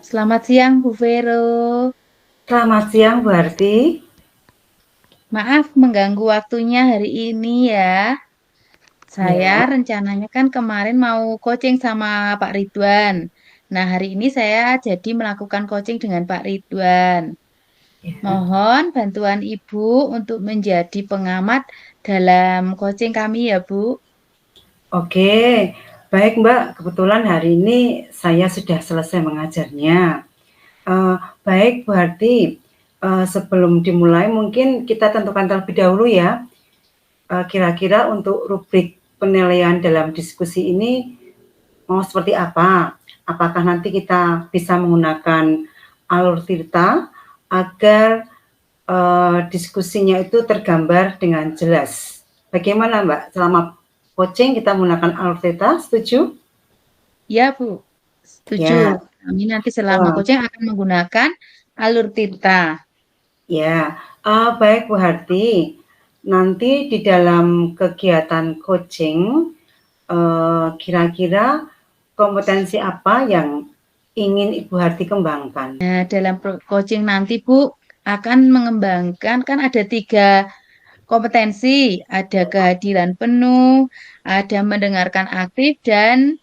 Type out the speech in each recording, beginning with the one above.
Selamat siang, Bu Vero. Selamat siang, Bu Harti. Maaf mengganggu waktunya hari ini ya. Saya Ya, rencananya kan kemarin mau coaching sama Pak Ridwan. Nah, hari ini saya jadi melakukan coaching dengan Pak Ridwan. ya. Mohon bantuan Ibu untuk menjadi pengamat dalam coaching kami ya, Bu. Oke, baik Mbak. Kebetulan hari ini saya sudah selesai mengajarnya. Eh, Baik, Bu Harti. Sebelum dimulai, mungkin kita tentukan terlebih dahulu ya. Kira-kira untuk rubrik penilaian dalam diskusi ini mau seperti apa? Apakah nanti kita bisa menggunakan alur tirta agar diskusinya itu tergambar dengan jelas. Bagaimana Mbak? Selama coaching kita menggunakan alur theta, setuju? Ya, Bu. Setuju. Ya, Kami nanti selama oh, coaching akan menggunakan alur Tirta. ya. Baik Bu Harti, nanti di dalam kegiatan coaching, kira-kira kompetensi apa yang ingin Ibu Harti kembangkan? Nah, dalam coaching nanti Bu akan mengembangkan kan ada tiga kompetensi, ada kehadiran penuh, ada mendengarkan aktif dan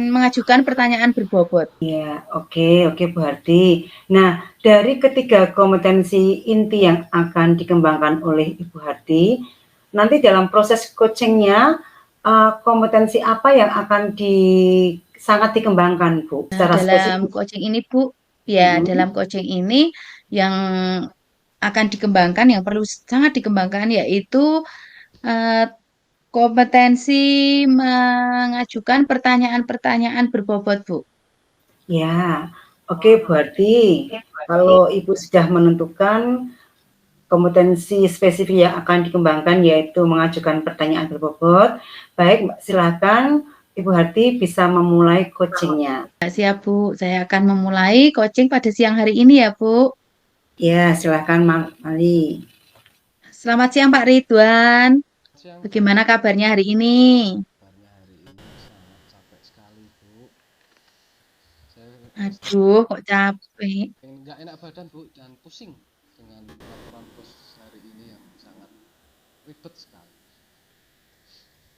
mengajukan pertanyaan berbobot. Ya, oke, oke Bu Harti. Nah, dari ketiga kompetensi inti yang akan dikembangkan oleh Ibu Harti, nanti dalam proses coachingnya, kompetensi apa yang akan sangat dikembangkan Bu, Nah, secara dalam spesifik? coaching ini Bu, ya Mhm. dalam coaching ini yang akan dikembangkan, yang perlu sangat dikembangkan yaitu eh, kompetensi mengajukan pertanyaan-pertanyaan berbobot, Bu. Ya, oke Bu Harti. Kalau Ibu sudah menentukan kompetensi spesifik yang akan dikembangkan yaitu mengajukan pertanyaan berbobot. Baik, silakan Ibu Harti bisa memulai coachingnya. Siap, Bu. Saya akan memulai coaching pada siang hari ini ya, Bu. Ya, silakan Mali. Selamat siang, Pak Ridwan. Siang Bu, Bagaimana kabarnya hari ini? kabarnya hari ini sangat capek sekali Bu. Saya sedang Aduh, kok capek. nggak enak badan Bu dan pusing dengan laporan bos hari ini yang sangat ribet sekali.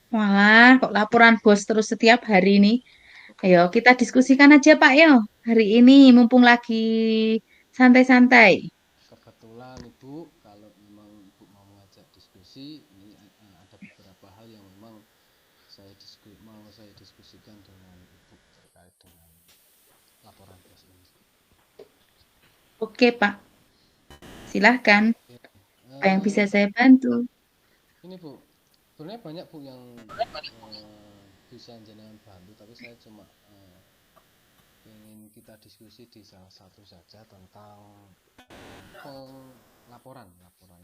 Walah, kok laporan bos terus setiap hari ini? Ayo, kita diskusikan aja, Pak, yo. Hari ini, mumpung lagi santai-santai. Kebetulan Ibu, kalau memang Ibu mau mengajak diskusi, ini ada beberapa hal yang memang mau saya diskusikan dengan Ibu terkait dengan laporan bos ini. Oke, Pak. Silahkan. Oke, Apa yang bisa eh, saya bantu? ini Bu, sebenarnya banyak Bu yang bisa jenengan bantu, tapi saya cuma ingin kita diskusi di salah satu saja tentang laporan laporan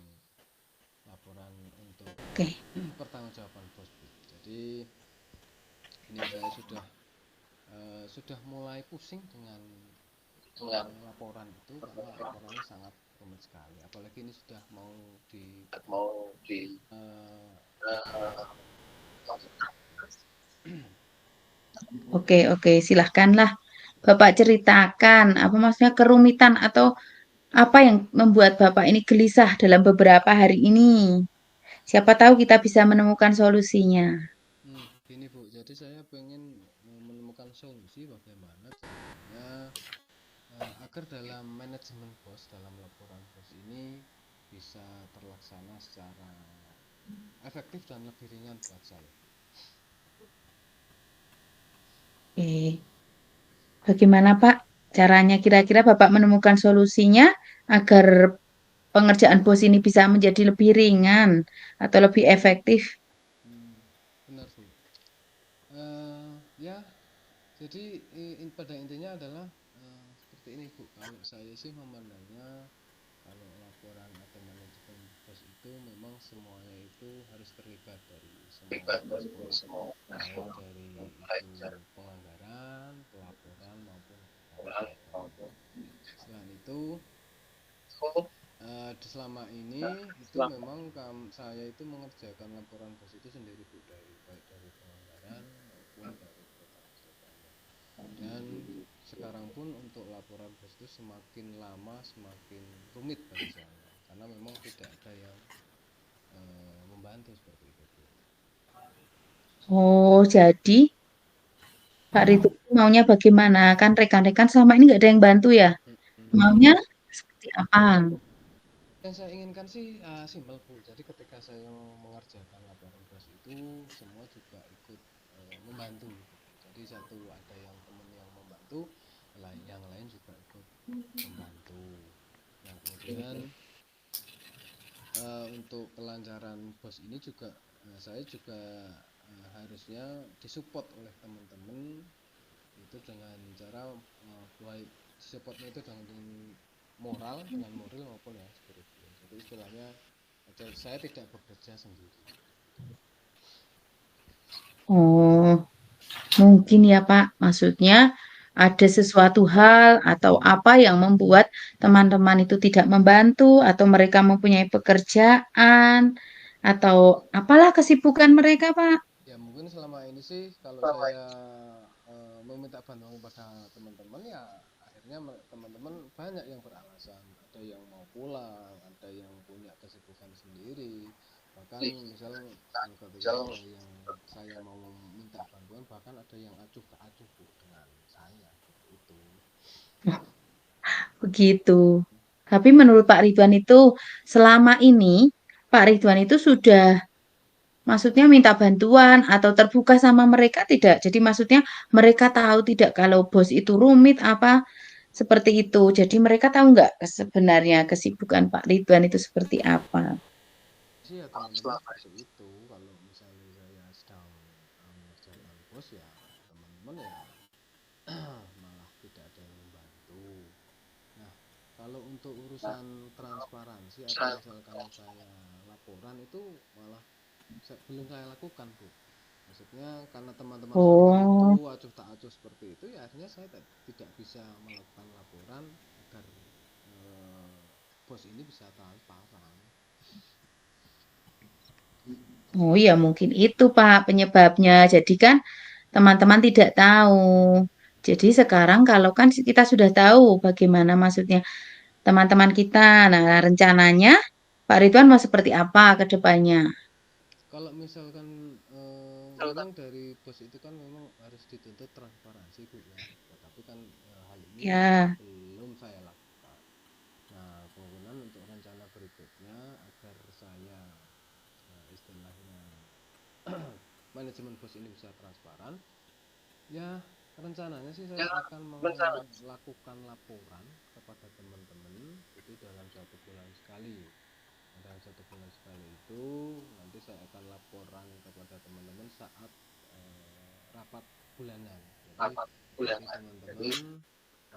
laporan untuk Oke. pertanggungjawaban bos Bu. Jadi ini saya sudah mulai pusing dengan laporan itu karena laporannya sangat rumit sekali. Apalagi ini sudah mau di eh, Oke, oke. Silahkanlah. Bapak ceritakan, apa maksudnya kerumitan atau apa yang membuat Bapak ini gelisah dalam beberapa hari ini? Siapa tahu kita bisa menemukan solusinya. gini Bu. Jadi saya pengen menemukan solusi bagaimana caranya agar dalam manajemen bos, dalam laporan bos ini bisa terlaksana secara efektif dan lebih ringan buat saya. Oke. Bagaimana Pak? Caranya kira-kira Bapak menemukan solusinya agar pengerjaan bos ini bisa menjadi lebih ringan atau lebih efektif. Benar Bu. Ya, jadi pada intinya adalah seperti ini Bu. Kalau saya sih memandangnya, kalau laporan atau manajemen bos itu memang semuanya itu harus terlibat dari semua aspek, baik dari itu penganggaran, pelaporan maupun pengawasan. Selain itu, selama ini itu memang saya itu mengerjakan laporan bos itu sendiri Bu, baik dari penganggaran maupun dari pertanggungjawabannya. Dan sekarang pun untuk laporan bos itu semakin lama semakin rumit bagi saya karena memang tidak ada yang membantu seperti itu Bu. Oh, jadi Pak Ridwan maunya bagaimana? Kan rekan-rekan selama ini nggak ada yang bantu ya. Maunya Jadi seperti apa? yang saya inginkan sih simpel Bu. Jadi ketika saya mengerjakan laporan bos itu semua juga ikut membantu. Jadi satu ada yang teman yang membantu, yang lain juga ikut membantu. Nah kemudian untuk kelancaran bos ini juga saya juga harusnya disupport oleh teman-teman itu dengan cara baik supportnya itu dengan moral dengan moral maupun ya spiritual. Jadi istilahnya saya tidak bekerja sendiri. Oh, mungkin ya Pak. Maksudnya ada sesuatu hal atau apa yang membuat teman-teman itu tidak membantu atau mereka mempunyai pekerjaan atau apalah kesibukan mereka, Pak. Ya mungkin selama ini sih kalau saya meminta bantuan kepada teman-teman ya akhirnya teman-teman banyak yang beralasan, ada yang mau pulang, ada yang punya kesibukan sendiri, bahkan misal ketika ada yang saya mau minta bantuan bahkan ada yang acuh tak acuh Bu dengan saya seperti itu. Begitu. Tapi menurut Pak Ridwan itu selama ini Pak Ridwan itu sudah maksudnya minta bantuan atau terbuka sama mereka tidak? Jadi maksudnya mereka tahu tidak kalau bos itu rumit apa seperti itu. Jadi mereka tahu nggak sebenarnya kesibukan Pak Ridwan itu seperti apa? Sih ya teman-teman seperti itu kalau misalnya saya sedang mengerjakan bos ya teman-teman ya malah tidak ada yang membantu. Nah, kalau untuk urusan transparansi atau misalkan saya laporan itu malah belum saya lakukan, Bu. Maksudnya karena teman-teman seperti itu, Oh, acuh tak acuh seperti itu, ya akhirnya saya tidak bisa melakukan laporan agar eh, bos ini bisa transparan. oh ya mungkin itu Pak penyebabnya. Jadi kan teman-teman tidak tahu. Jadi sekarang kalau kan kita sudah tahu bagaimana maksudnya teman-teman kita. Nah, rencananya Pak Ridwan mau seperti apa ke depannya? Kalau misalkan memang dari bos itu kan memang harus dituntut transparansi, Bu ya. Tetapi kan hal ini Ya, belum saya lakukan. Nah, kemungkinan untuk rencana berikutnya agar saya istilahnya manajemen bos ini bisa transparan, ya rencananya sih saya akan melakukan laporan kepada teman-teman itu dalam 1 bulan sekali. Nah, dalam 1 bulan sekali itu nanti saya akan laporan kepada teman-teman saat rapat bulanan. Jadi teman-teman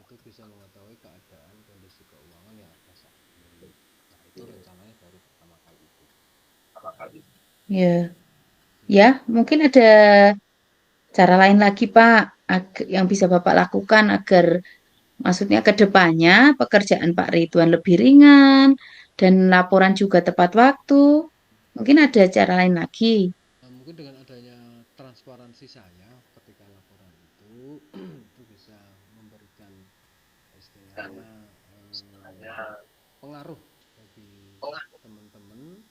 itu bisa mengetahui keadaan kondisi keuangan yang ada saat ini. Nah itu rencananya baru pertama kali itu. ya, Hmm. ya. Mungkin ada cara lain lagi, Pak, yang bisa Bapak lakukan agar maksudnya ke depannya pekerjaan Pak Ridwan lebih ringan dan laporan juga tepat waktu. Mungkin ada cara lain lagi. Nah, mungkin dengan adanya transparansi saya ketika laporan itu itu bisa memberikan istilahnya pengaruh bagi teman-teman.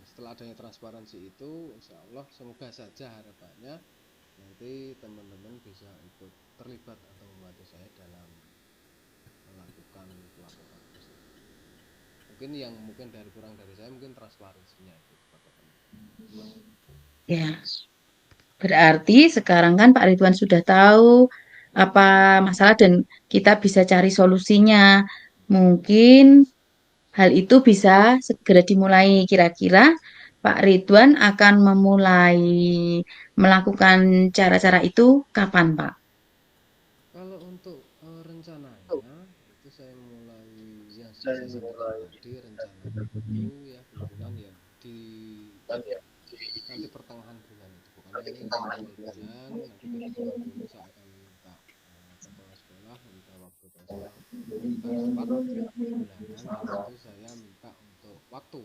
Setelah adanya transparansi itu insya Allah semoga saja harapannya nanti teman-teman bisa ikut terlibat atau membantu saya dalam melakukan pelaporan tersebut. Mungkin yang mungkin dari kurang dari saya mungkin transparansinya itu kepada teman-teman. Ya, berarti sekarang kan Pak Ridwan sudah tahu apa masalah dan kita bisa cari solusinya. Mungkin hal itu bisa segera dimulai. Kira-kira Pak Ridwan akan memulai melakukan cara-cara itu kapan, Pak? Kalau untuk rencananya itu saya mulai yang sudah saya sampaikan tadi rencananya itu ya kemungkinan ya di nanti pertengahan bulan itu karena ini udah awal bulan nanti pertengahan bulan saya akan minta kepala sekolah minta waktu kepala sekolah untuk meminta rapat bulanan dan itu saya minta untuk waktu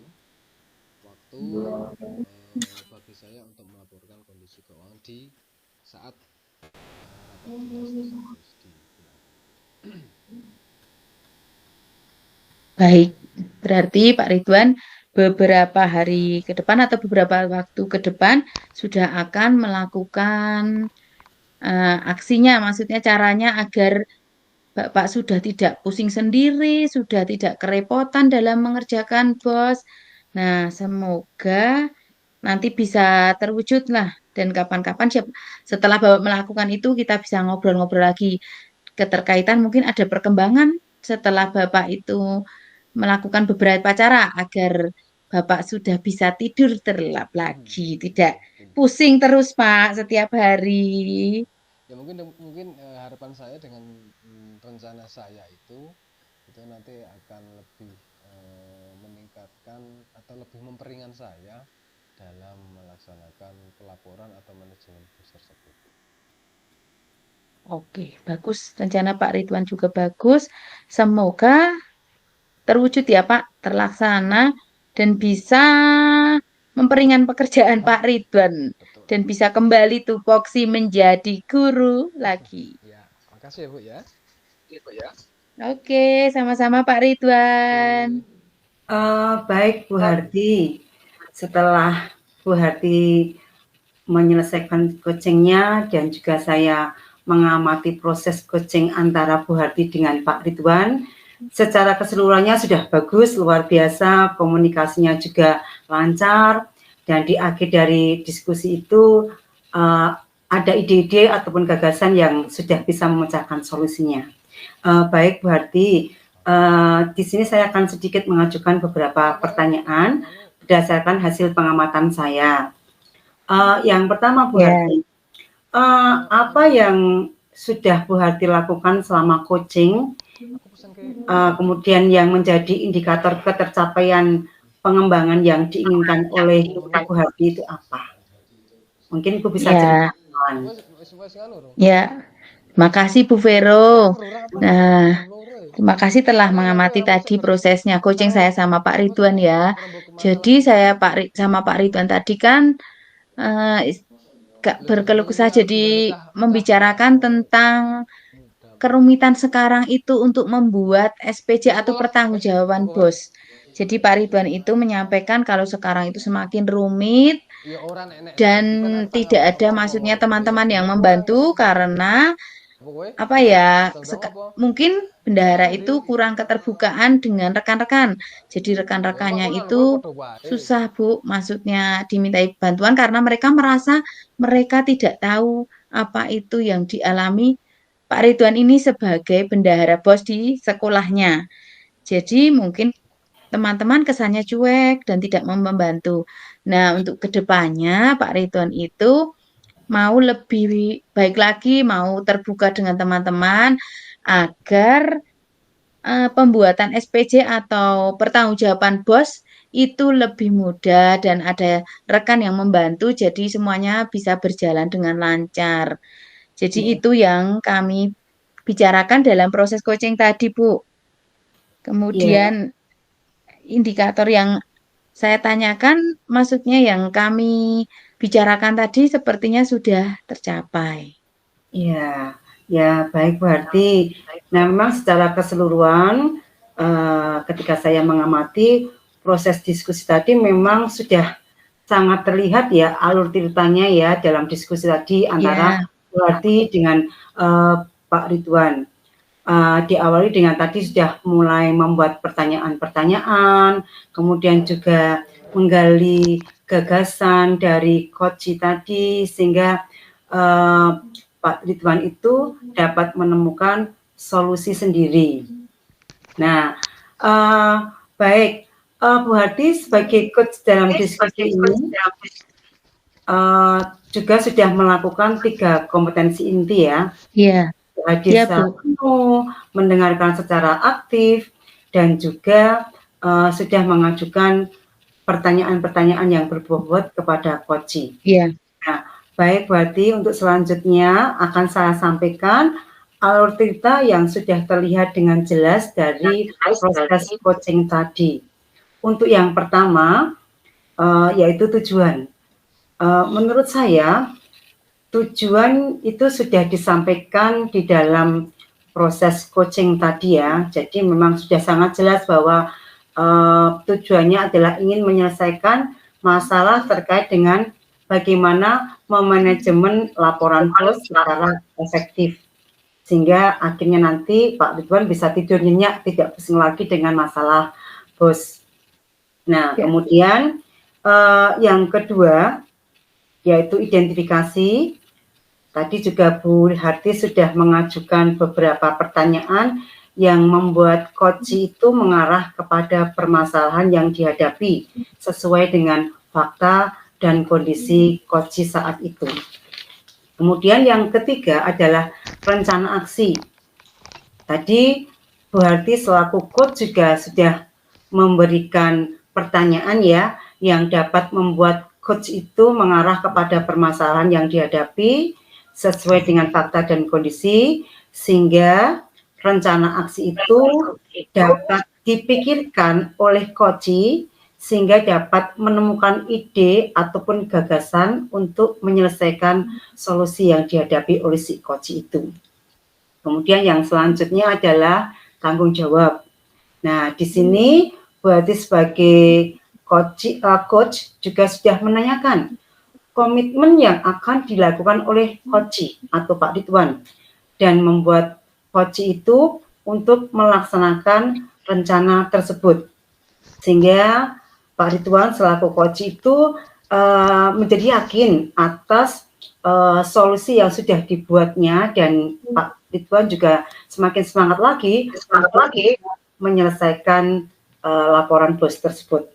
bagi saya untuk melaporkan kondisi keuangan di saat harus dilakukan. Baik, berarti Pak Ridwan beberapa hari ke depan atau beberapa waktu ke depan sudah akan melakukan aksinya, maksudnya caranya agar Bapak sudah tidak pusing sendiri, sudah tidak kerepotan dalam mengerjakan bos. Nah, semoga nanti bisa terwujud lah. Dan kapan-kapan setelah Bapak melakukan itu kita bisa ngobrol-ngobrol lagi. Keterkaitan mungkin ada perkembangan setelah Bapak itu melakukan beberapa cara agar Bapak sudah bisa tidur terlelap lagi, tidak Mungkin. pusing terus Pak setiap hari. Ya mungkin harapan saya dengan rencana saya itu nanti akan lebih meningkatkan atau lebih memperingan saya dalam melaksanakan pelaporan atau manajemen bus tersebut. Oke, bagus. Rencana Pak Ridwan juga bagus. Semoga terwujud ya Pak, terlaksana dan bisa memperingan pekerjaan Pak Ridwan Betul. dan bisa kembali tupoksi menjadi guru lagi. Ya, makasih ya Bu ya. Oke, sama-sama Pak Ridwan. Baik Bu Hardi, setelah Bu Hardi menyelesaikan coachingnya dan juga saya mengamati proses coaching antara Bu Hardi dengan Pak Ridwan, secara keseluruhannya sudah bagus, luar biasa, komunikasinya juga lancar, dan di akhir dari diskusi itu ada ide-ide ataupun gagasan yang sudah bisa memecahkan solusinya. Baik Bu Hardi, di sini saya akan sedikit mengajukan beberapa pertanyaan berdasarkan hasil pengamatan saya. Yang pertama Bu Hardi, apa yang sudah Bu Hardi lakukan selama coaching, kemudian yang menjadi indikator ketercapaian pengembangan yang diinginkan oleh Bu Hardi itu apa? Mungkin Bu bisa ceritakan. Ya, makasih Bu Vero. Nah, terima kasih telah mengamati tadi prosesnya coaching saya sama Pak Ridwan ya. Jadi saya sama Pak Ridwan tadi kan berkeluh kesah jadi membicarakan tentang kerumitan sekarang itu untuk membuat SPJ atau pertanggungjawaban bos. Jadi Pak Ridwan itu menyampaikan kalau sekarang itu semakin rumit dan tidak ada maksudnya teman-teman yang membantu karena apa ya mungkin bendahara itu kurang keterbukaan dengan rekan-rekan. Jadi rekan-rekannya itu susah Bu, maksudnya dimintai bantuan karena mereka merasa mereka tidak tahu apa itu yang dialami Pak Ridwan ini sebagai bendahara bos di sekolahnya. Jadi mungkin teman-teman kesannya cuek dan tidak membantu. Nah, untuk kedepannya Pak Ridwan itu mau lebih baik lagi, mau terbuka dengan teman-teman agar pembuatan SPJ atau pertanggungjawaban bos itu lebih mudah dan ada rekan yang membantu, jadi semuanya bisa berjalan dengan lancar. Jadi itu yang kami bicarakan dalam proses coaching tadi, Bu. Kemudian indikator yang saya tanyakan, maksudnya yang kami bicarakan tadi sepertinya sudah tercapai. Ya, ya baik berarti. Nah, memang secara keseluruhan ketika saya mengamati proses diskusi tadi memang sudah sangat terlihat ya alur ceritanya ya dalam diskusi tadi antara berarti dengan Pak Ridwan. Diawali dengan tadi sudah mulai membuat pertanyaan-pertanyaan, kemudian juga menggali gagasan dari coach tadi sehingga Pak Ridwan itu dapat menemukan solusi sendiri. Nah, baik Bu Hardi sebagai coach dalam diskusi ini juga sudah melakukan 3 kompetensi inti ya. Iya. Hadir secara penuh, mendengarkan secara aktif, dan juga sudah mengajukan pertanyaan-pertanyaan yang berbobot kepada coach. Iya. Nah, baik berarti untuk selanjutnya akan saya sampaikan alur cerita yang sudah terlihat dengan jelas dari proses coaching tadi. Untuk yang pertama, yaitu tujuan. Menurut saya, tujuan itu sudah disampaikan di dalam proses coaching tadi ya. Jadi memang sudah sangat jelas bahwa tujuannya adalah ingin menyelesaikan masalah terkait dengan bagaimana memanajemen laporan bos secara efektif. Sehingga akhirnya nanti Pak Ridwan bisa tidur nyenyak, tidak pusing lagi dengan masalah bos. Nah, kemudian yang kedua yaitu identifikasi. Tadi juga Bu Harti sudah mengajukan beberapa pertanyaan yang membuat coach itu mengarah kepada permasalahan yang dihadapi sesuai dengan fakta dan kondisi coach saat itu. Kemudian yang ketiga adalah rencana aksi. Tadi Bu Harti selaku coach juga sudah memberikan pertanyaan ya yang dapat membuat coach itu mengarah kepada permasalahan yang dihadapi sesuai dengan fakta dan kondisi sehingga rencana aksi itu dapat dipikirkan oleh coach sehingga dapat menemukan ide ataupun gagasan untuk menyelesaikan solusi yang dihadapi oleh si coach itu. Kemudian yang selanjutnya adalah tanggung jawab. Nah, di sini berarti sebagai coach juga sudah menanyakan komitmen yang akan dilakukan oleh coach atau Pak Ridwan dan membuat coach itu untuk melaksanakan rencana tersebut. Sehingga Pak Ridwan selaku coach itu menjadi yakin atas solusi yang sudah dibuatnya dan Pak Ridwan juga semakin semangat lagi menyelesaikan laporan bos tersebut.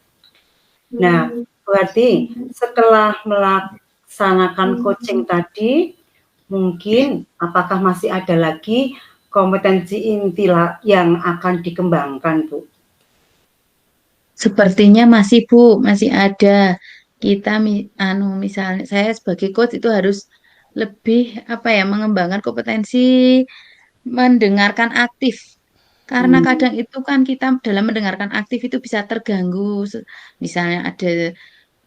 Nah, berarti setelah melaksanakan coaching tadi, mungkin apakah masih ada lagi kompetensi inti yang akan dikembangkan, Bu? Sepertinya masih Bu, masih ada. Kita misalnya saya sebagai coach itu harus lebih mengembangkan kompetensi mendengarkan aktif. Karena kadang itu kan kita dalam mendengarkan aktif itu bisa terganggu. Misalnya ada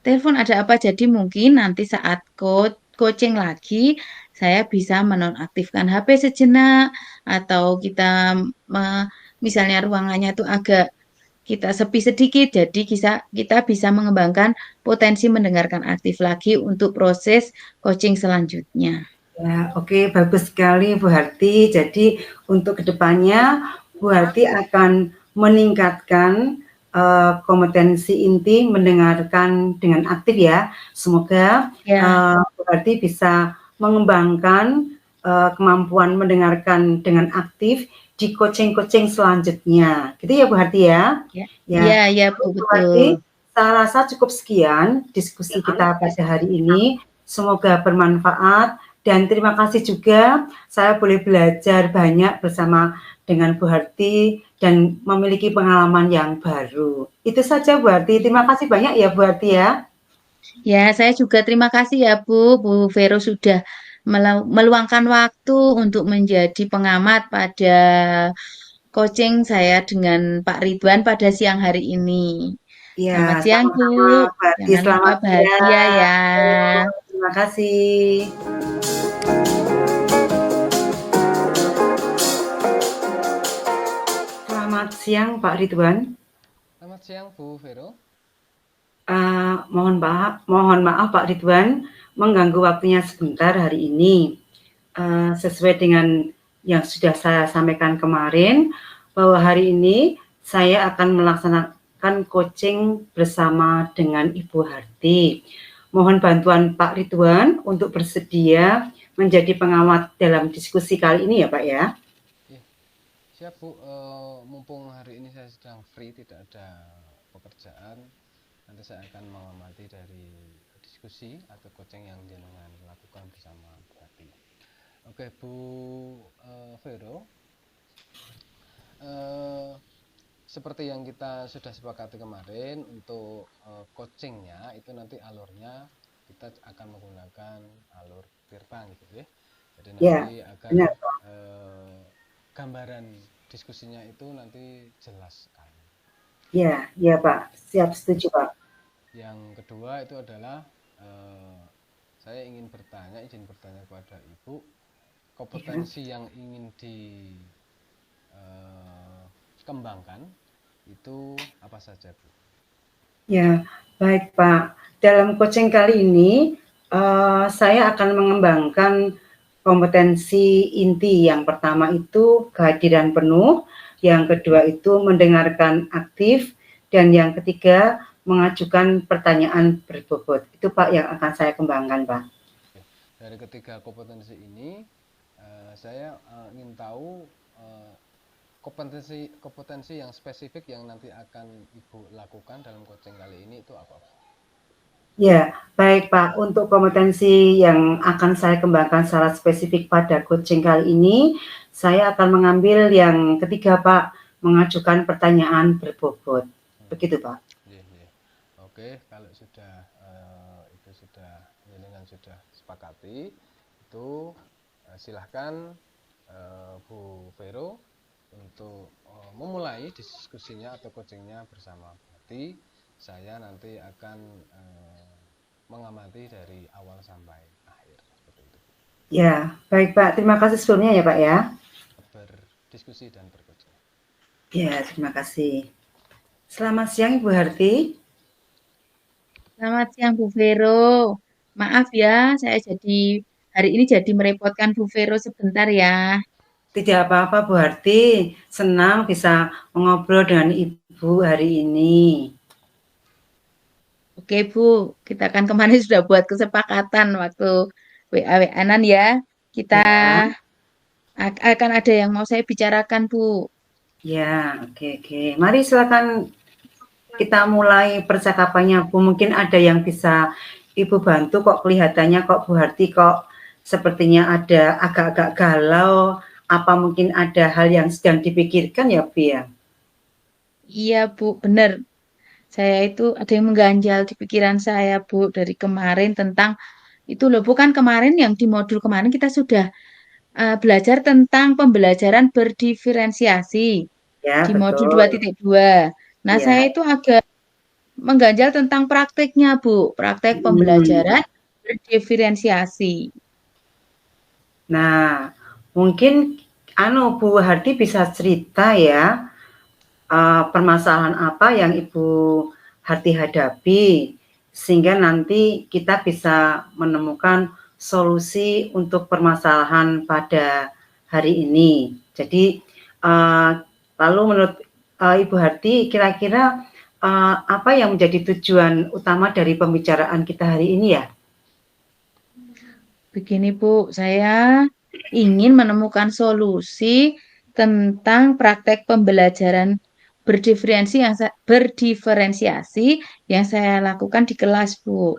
telepon ada apa jadi mungkin nanti saat coaching lagi saya bisa menonaktifkan HP sejenak atau kita misalnya ruangannya itu agak kita sepi sedikit jadi kita bisa mengembangkan potensi mendengarkan aktif lagi untuk proses coaching selanjutnya. Ya, oke, bagus sekali Bu Harti. Jadi untuk kedepannya Bu Harti akan meningkatkan kompetensi inti mendengarkan dengan aktif ya. Semoga Bu Harti bisa mengembangkan kemampuan mendengarkan dengan aktif di coaching-coaching selanjutnya. Gitu ya Bu Harti ya? Ya, Bu, Bu Harti, betul. saya rasa cukup sekian diskusi kita pada hari ini. Semoga bermanfaat. Dan terima kasih juga saya boleh belajar banyak bersama dengan Bu Harti dan memiliki pengalaman yang baru. Itu saja Bu Harti. Terima kasih banyak ya Bu Harti ya. Ya, saya juga terima kasih ya Bu Vero sudah meluangkan waktu untuk menjadi pengamat pada coaching saya dengan Pak Ridwan pada siang hari ini. Selamat Ya, siang Bu, sama-sama Bu Harti. jangan lupa Selamat bahagia siang. ya. Terima kasih. Selamat siang Pak Ridwan. Selamat siang Bu Vero. Mohon maaf Pak Ridwan mengganggu waktunya sebentar hari ini. Sesuai dengan yang sudah saya sampaikan kemarin bahwa hari ini saya akan melaksanakan coaching bersama dengan Ibu Harti. Mohon bantuan Pak Ridwan untuk bersedia menjadi pengamat dalam diskusi kali ini ya Pak ya. Siap Bu, mumpung hari ini saya sedang free, tidak ada pekerjaan, nanti saya akan mengamati dari diskusi atau coaching yang jenengan lakukan bersama Bu Harti. Oke Bu Vero, seperti yang kita sudah sepakati kemarin untuk coachingnya itu nanti alurnya kita akan menggunakan alur Tirta gitu ya. Jadi nanti agar gambaran diskusinya itu nanti jelas sekali. Ya Pak, siap, setuju Pak. Yang kedua itu adalah saya izin bertanya kepada Ibu, kompetensi yang ingin dikembangkan itu apa saja, Bu? Ya, baik Pak. Dalam coaching kali ini, saya akan mengembangkan kompetensi inti. Yang pertama itu kehadiran penuh, yang kedua itu mendengarkan aktif, dan yang ketiga mengajukan pertanyaan berbobot. Itu Pak yang akan saya kembangkan, Pak. Dari ketiga kompetensi ini, saya ingin tahu kompetensi yang spesifik yang nanti akan Ibu lakukan dalam coaching kali ini itu apa? Ya, baik Pak. Untuk kompetensi yang akan saya kembangkan secara spesifik pada coaching kali ini, saya akan mengambil yang ketiga Pak, mengajukan pertanyaan berbobot. Begitu Pak. Oke, kalau sudah itu sudah jenengan sudah sepakati, itu silahkan Bu Vero untuk memulai diskusinya atau coachingnya bersama. Berarti saya nanti akan mengamati dari awal sampai akhir seperti itu. Ya, baik Pak. Terima kasih sebelumnya ya Pak ya. Berdiskusi dan bercoaching. Ya, terima kasih. Selamat siang Ibu Harti. Selamat siang Bu Vero. Maaf ya, saya hari ini jadi merepotkan Bu Vero sebentar ya. Tidak apa-apa Bu Harti. Senang bisa mengobrol dengan Ibu hari ini. Oke Bu, kita kan kemarin sudah buat kesepakatan waktu WA-WA-an ya. Kita Ya, akan ada yang mau saya bicarakan Bu. ya, oke. Mari silakan kita mulai percakapannya Bu. Mungkin ada yang bisa Ibu bantu kok kelihatannya kok Bu Harti kok sepertinya ada agak-agak galau. Apa mungkin ada hal yang sedang dipikirkan ya Bu ya? Iya Bu, benar. Saya itu ada yang mengganjal di pikiran saya Bu dari kemarin tentang itu loh Bu, kan kemarin yang di modul kemarin kita sudah belajar tentang pembelajaran berdiferensiasi Ya, di modul betul. 2.2. Nah, saya Ya. itu agak mengganjal tentang prakteknya, Bu. Praktek Hmm. pembelajaran berdiferensiasi. Nah, mungkin Bu Harti bisa cerita ya, permasalahan apa yang Ibu Harti hadapi, sehingga nanti kita bisa menemukan solusi untuk permasalahan pada hari ini. Jadi, lalu menurut Ibu Harti, kira-kira apa yang menjadi tujuan utama dari pembicaraan kita hari ini ya? Begini, Bu, saya ingin menemukan solusi tentang praktek pembelajaran berdiferensiasi yang saya lakukan di kelas, Bu.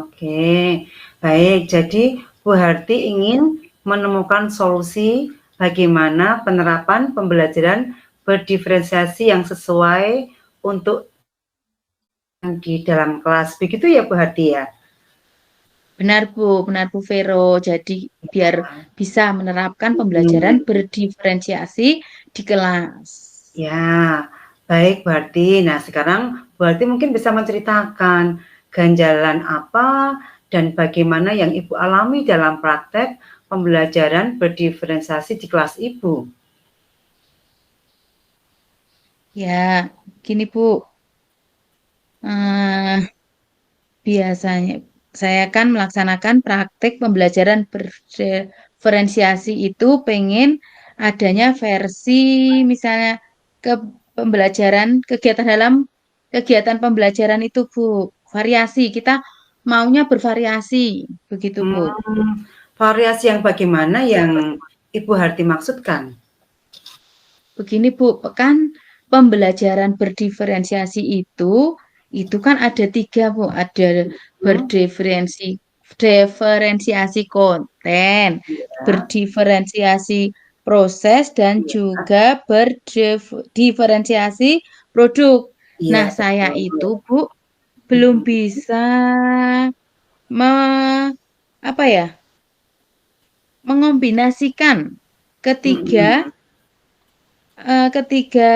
Oke, baik. Jadi Bu Harti ingin menemukan solusi bagaimana penerapan pembelajaran berdiferensiasi yang sesuai untuk di dalam kelas. Begitu ya Bu Harti ya? Benar Bu Vero. Jadi biar bisa menerapkan pembelajaran Hmm, berdiferensiasi di kelas. ya, baik Bu Harti. Nah, sekarang Bu Harti mungkin bisa menceritakan ganjalan apa dan bagaimana yang Ibu alami dalam praktek pembelajaran berdiferensiasi di kelas Ibu. Ya, gini Bu. Eh, Biasanya saya kan melaksanakan praktik pembelajaran berdiferensiasi itu pengen adanya versi misalnya ke kegiatan dalam kegiatan pembelajaran itu Bu, variasi. Kita maunya bervariasi, begitu Bu. Variasi yang bagaimana yang Ibu Harti maksudkan? Begini Bu, kan pembelajaran berdiferensiasi itu kan ada tiga Bu, ada diferensiasi konten, Ya, berdiferensiasi proses, dan juga berdiferensiasi produk. iya Nah, saya betul. itu Bu belum bisa me, apa ya, mengombinasikan ketiga Mhm. ketiga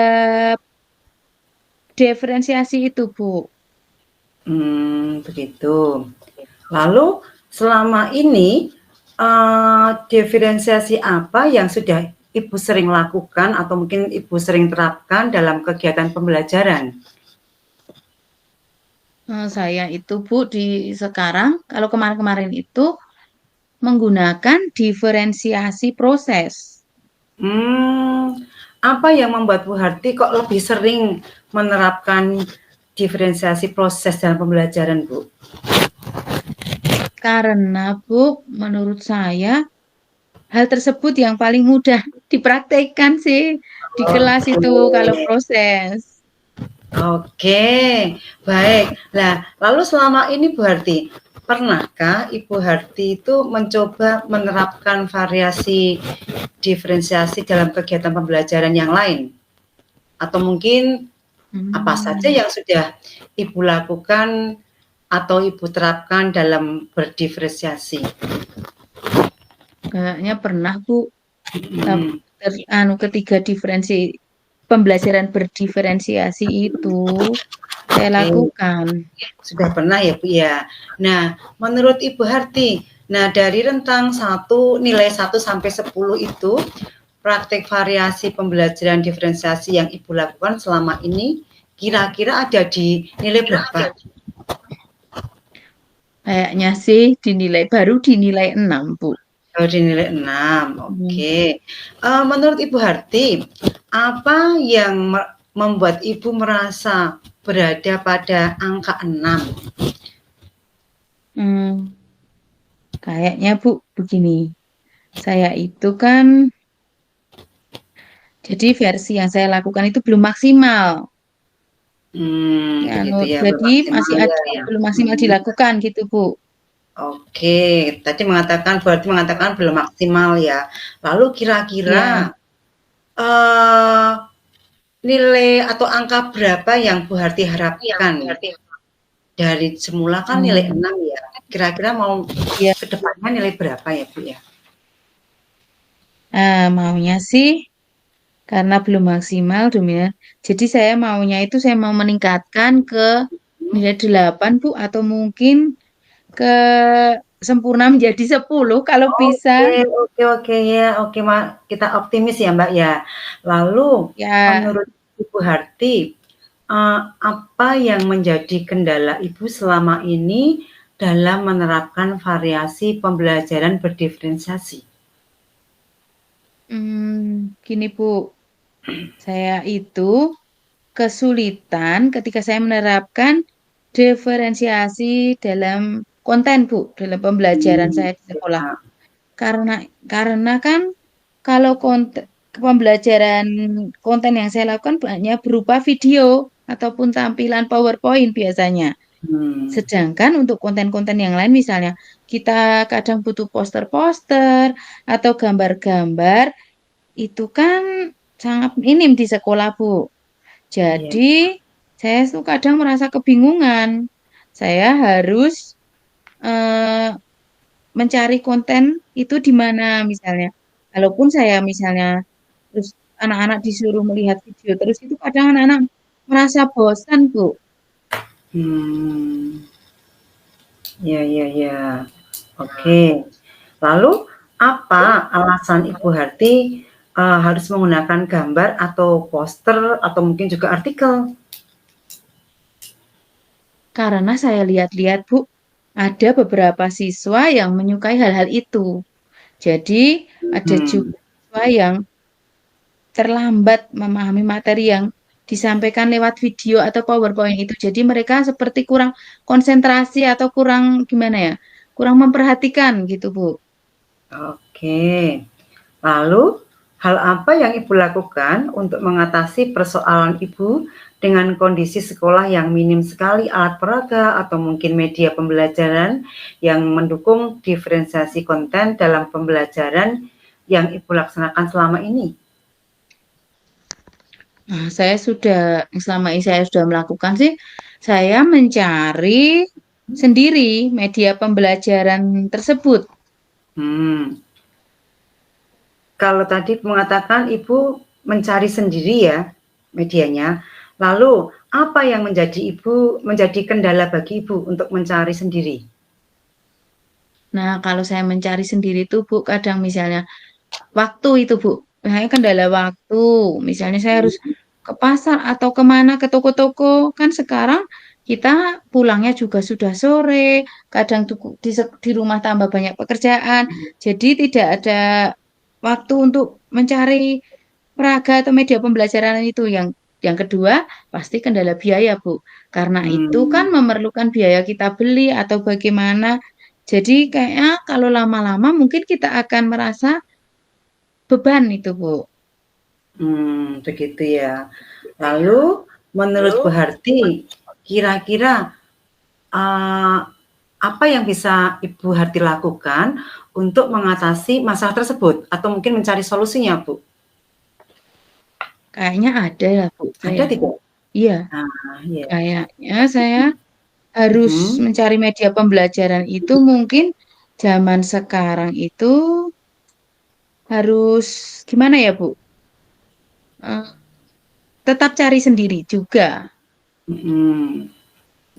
diferensiasi itu, Bu. Begitu. Lalu selama ini diferensiasi apa yang sudah Ibu sering lakukan atau mungkin Ibu sering terapkan dalam kegiatan pembelajaran? Saya itu Bu sekarang kalau kemarin-kemarin itu menggunakan diferensiasi proses. Apa yang membuat Bu Harti kok lebih sering menerapkan diferensiasi proses dalam pembelajaran, Bu? Karena Bu, menurut saya hal tersebut yang paling mudah dipraktekkan sih di kelas itu kalau proses. Oke, baik. Nah, lalu selama ini Bu Harti, pernahkah Ibu Harti itu mencoba menerapkan variasi diferensiasi dalam kegiatan pembelajaran yang lain? Atau mungkin apa saja yang sudah Ibu lakukan atau Ibu terapkan dalam berdiferensiasi? Kayaknya pernah Bu, ketiga pembelajaran berdiferensiasi itu saya lakukan. Sudah pernah ya Bu ya. Nah, menurut Ibu Harti, nah dari rentang nilai 1 sampai 10 itu, praktek variasi pembelajaran diferensiasi yang Ibu lakukan selama ini, kira-kira ada di nilai berapa? Kayaknya sih baru dinilai 6 Bu. Oh, dinilai 6, oke. Menurut Ibu Harti, apa yang membuat Ibu merasa berada pada angka 6? Kayaknya Bu, begini. Saya itu kan, jadi versi yang saya lakukan itu belum maksimal. Begitu ya, Jadi masih ada, ya. belum maksimal dilakukan gitu Bu. Oke, tadi berarti mengatakan belum maksimal ya. Lalu kira-kira nilai atau angka berapa yang Bu Harti harapkan? Dari semula kan nilai 6 ya. Kira-kira mau ke depannya nilai berapa ya Bu ya? Maunya sih karena belum maksimal dominan. Jadi saya maunya itu saya mau meningkatkan ke nilai 8 Bu, atau mungkin ke sempurna menjadi 10 kalau bisa. Oke ya, oke kita optimis ya Mbak ya. Lalu Ya, menurut Ibu Harti, apa yang menjadi kendala Ibu selama ini dalam menerapkan variasi pembelajaran berdiferensiasi? gini Bu, saya itu kesulitan ketika saya menerapkan diferensiasi dalam konten Bu, dalam pembelajaran saya di sekolah. Ya. Karena kan kalau pembelajaran konten yang saya lakukan banyak berupa video ataupun tampilan PowerPoint biasanya. Sedangkan untuk konten-konten yang lain misalnya kita kadang butuh poster-poster atau gambar-gambar, itu kan sangat minim di sekolah, Bu. Iya. Jadi saya tuh kadang merasa kebingungan. Saya harus mencari konten itu di mana misalnya. Walaupun saya misalnya terus anak-anak disuruh melihat video terus, itu kadang anak-anak merasa bosan, Bu. Ya. Oke. Lalu apa alasan Ibu Harti harus menggunakan gambar atau poster atau mungkin juga artikel? Karena saya lihat-lihat, Bu, ada beberapa siswa yang menyukai hal-hal itu. Jadi ada juga siswa yang terlambat memahami materi yang disampaikan lewat video atau PowerPoint itu. Jadi mereka seperti kurang konsentrasi atau kurang gimana ya? Kurang memperhatikan gitu, Bu. Oke. Lalu hal apa yang Ibu lakukan untuk mengatasi persoalan Ibu dengan kondisi sekolah yang minim sekali alat peraga atau mungkin media pembelajaran yang mendukung diferensiasi konten dalam pembelajaran yang Ibu laksanakan selama ini? Nah, selama ini saya sudah melakukan sih, saya mencari sendiri media pembelajaran tersebut. Kalau tadi mengatakan Ibu mencari sendiri ya medianya, lalu apa yang menjadi kendala bagi Ibu untuk mencari sendiri? Nah, kalau saya mencari sendiri tuh Bu, kadang misalnya waktu itu Bu, saya kendala waktu. Misalnya saya harus ke pasar atau kemana ke toko-toko. Kan sekarang kita pulangnya juga sudah sore, kadang di rumah tambah banyak pekerjaan. Jadi tidak ada waktu untuk mencari peraga atau media pembelajaran itu. Yang kedua, pasti kendala biaya, Bu. Karena itu kan Hmm, memerlukan biaya kita beli atau bagaimana. Jadi kayaknya kalau lama-lama mungkin kita akan merasa beban itu, Bu. begitu ya. Lalu menurut Bu Harti, kira-kira uh, apa yang bisa Ibu Harti lakukan untuk mengatasi masalah tersebut atau mungkin mencari solusinya, Bu? Kayaknya ada lah, Bu, Ada saya. tidak? Iya, Nah, ya. kayaknya saya harus Mhm. mencari media pembelajaran itu mungkin zaman sekarang itu harus gimana ya, Bu? Eh, tetap cari sendiri juga. Mhm.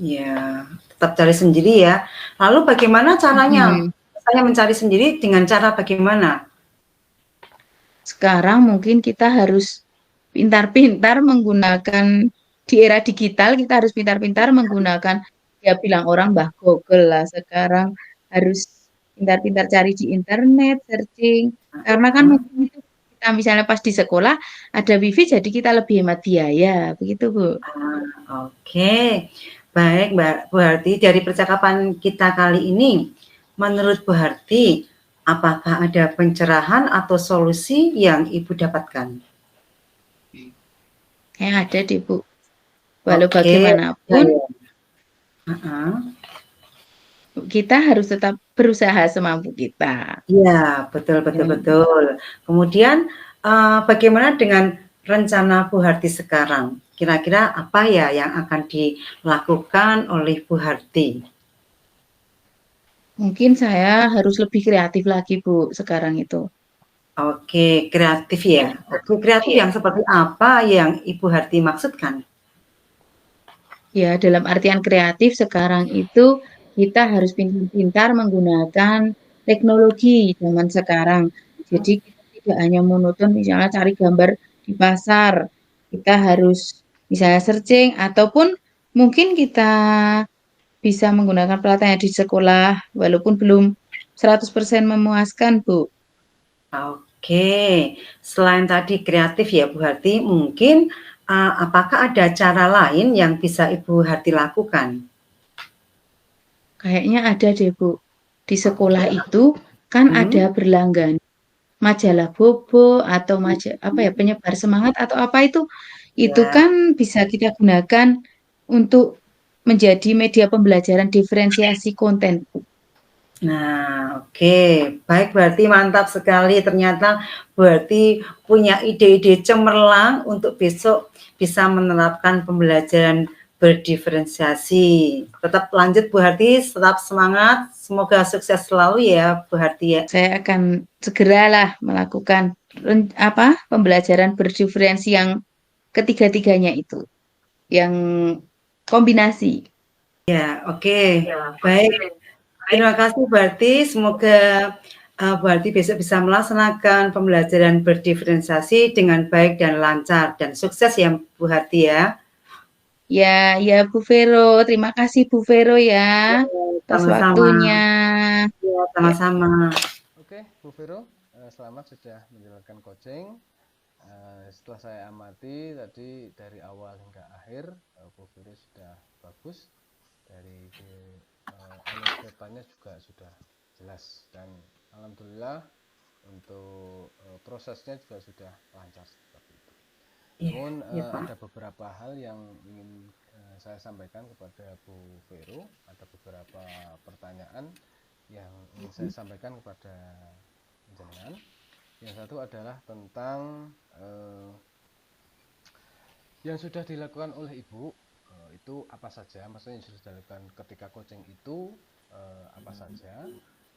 Ya, tetap cari sendiri ya. Lalu bagaimana caranya? Mhm. Saya mencari sendiri dengan cara bagaimana? Sekarang mungkin kita harus pintar-pintar menggunakan di era digital, kita harus pintar-pintar menggunakan, ya bilang orang Mbah Google lah sekarang, harus pintar-pintar cari di internet, searching, karena kan Heeh. mungkin itu kita misalnya pas di sekolah ada wifi jadi kita lebih hemat biaya, begitu Bu. Oke. Baik, Mbak Bu Harti, dari percakapan kita kali ini, menurut Bu Harti, apakah ada pencerahan atau solusi yang Ibu dapatkan? Kayak ada deh Bu. Walau Oke. Ya, bagaimanapun ya. Heeh. kita harus tetap berusaha semampu kita. Iya, betul betul Hmm. betul. Kemudian, bagaimana dengan rencana Bu Harti sekarang? Kira-kira apa ya yang akan dilakukan oleh Bu Harti? Mungkin saya harus lebih kreatif lagi Bu sekarang itu. Oke, kreatif ya. Oke, kreatif yang seperti apa yang Ibu Harti maksudkan? Ya, dalam artian kreatif sekarang itu kita harus pintar-pintar menggunakan teknologi zaman sekarang. Jadi kita tidak hanya monoton misalnya cari gambar di pasar. Kita harus misalnya searching ataupun mungkin kita bisa menggunakan pelatihan di sekolah walaupun belum 100% memuaskan, Bu. Oke, selain tadi kreatif ya Bu Harti, mungkin, apakah ada cara lain yang bisa Ibu Harti lakukan? Kayaknya ada deh, Bu. Di sekolah Oke. itu kan ada Mhm. berlangganan majalah Bobo atau apa ya penyebar semangat atau apa itu Ya. kan bisa kita gunakan untuk menjadi media pembelajaran diferensiasi konten. Nah, oke. Baik, berarti mantap sekali ternyata berarti punya ide-ide cemerlang untuk besok bisa menerapkan pembelajaran berdiferensiasi. Tetap lanjut Bu Harti, tetap semangat, semoga sukses selalu ya Bu Harti ya. Saya akan segeralah melakukan pembelajaran berdiferensi yang ketiga-tiganya itu, yang kombinasi. Ya, oke. Baik, terima kasih Bu Harti, semoga, Bu Harti besok bisa melaksanakan pembelajaran berdiferensiasi dengan baik dan lancar dan sukses ya Bu Harti ya. Ya, ya Bu Vero, terima kasih Bu Vero ya atas Sama-sama. waktunya. Iya, Ya, sama-sama. Oke, Bu Vero, selamat sudah menjalankan coaching. Setelah saya amati tadi dari awal hingga akhir, Bu Vero sudah bagus. Dari alur datanya juga sudah jelas dan alhamdulillah untuk prosesnya juga sudah lancar seperti itu. Iya, Namun iya Pak. ada beberapa hal yang ingin saya sampaikan kepada Bu Vero, ada beberapa pertanyaan yang ingin saya sampaikan kepada jenengan. Yang satu adalah tentang yang sudah dilakukan oleh Ibu itu apa saja, maksudnya yang sudah dilakukan ketika coaching itu apa saja,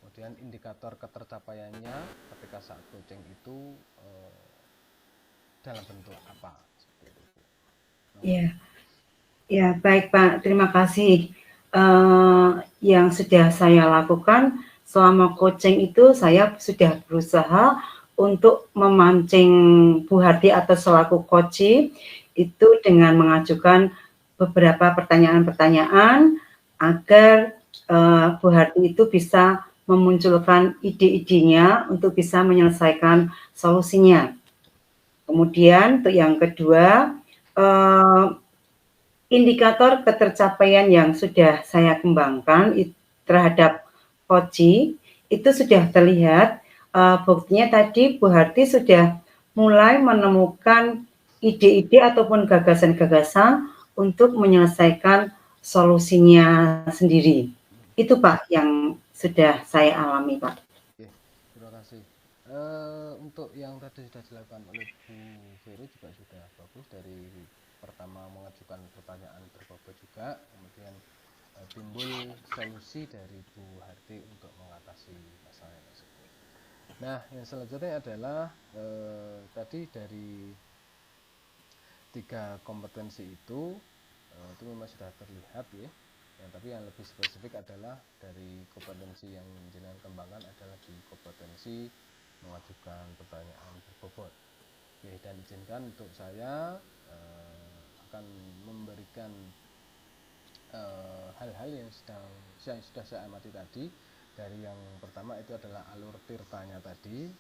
kemudian indikator ketercapaiannya ketika saat coaching itu dalam bentuk apa, seperti itu. Iya. Ya, baik Pak, terima kasih. Yang sudah saya lakukan selama coaching itu saya sudah berusaha untuk memancing Bu Harti atau selaku coach itu dengan mengajukan beberapa pertanyaan-pertanyaan agar Bu Harti itu bisa memunculkan ide-idenya untuk bisa menyelesaikan solusinya. Kemudian untuk yang kedua, indikator ketercapaian yang sudah saya kembangkan terhadap Koci itu sudah terlihat, buktinya tadi Bu Harti sudah mulai menemukan ide-ide ataupun gagasan-gagasan untuk menyelesaikan solusinya sendiri. Itu Pak yang sudah saya alami Pak. Oke, terima kasih. Untuk yang tadi sudah dilakukan oleh Bu Vero juga sudah bagus, dari pertama mengajukan pertanyaan berbobot juga, kemudian timbul solusi dari Bu Harti untuk mengatasi masalah tersebut. Nah, yang selanjutnya adalah tadi dari 3 kompetensi itu memang sudah terlihat ya. Tapi yang lebih spesifik adalah dari kompetensi yang jenengan kembangkan adalah di kompetensi mengajukan pertanyaan berbobot. Oke, dan izinkan untuk saya akan memberikan hal-hal yang sudah saya amati tadi. Dari yang pertama itu adalah alur tirtanya tadi.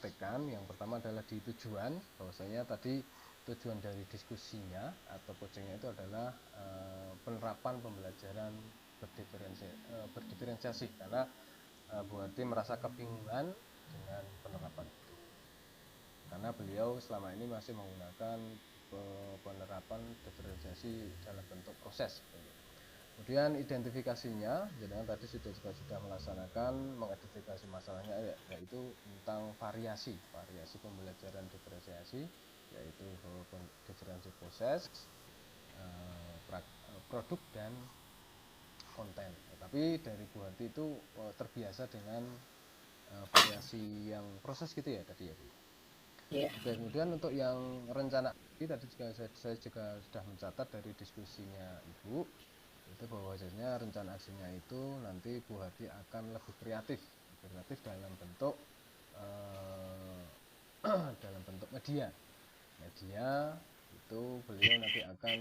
Tekan yang pertama adalah di tujuan, bahwasanya tadi tujuan dari diskusinya atau coachingnya itu adalah penerapan pembelajaran berdiferensiasi, karena Bu Harti merasa kebingungan dengan penerapan itu, karena beliau selama ini masih menggunakan penerapan diferensiasi dalam bentuk proses. Kemudian identifikasinya, jadi tadi sudah melaksanakan mengidentifikasi masalahnya, yaitu tentang variasi pembelajaran diferensiasi, yaitu diferensi proses, produk dan konten. Tapi dari Bu Harti itu terbiasa dengan variasi yang proses gitu ya tadi ya Bu. Yeah. Kemudian untuk yang rencana tadi juga saya juga sudah mencatat dari diskusinya Ibu, itu bahwasanya rencana aksinya itu nanti Bu Harti akan lebih kreatif dalam bentuk media itu beliau nanti akan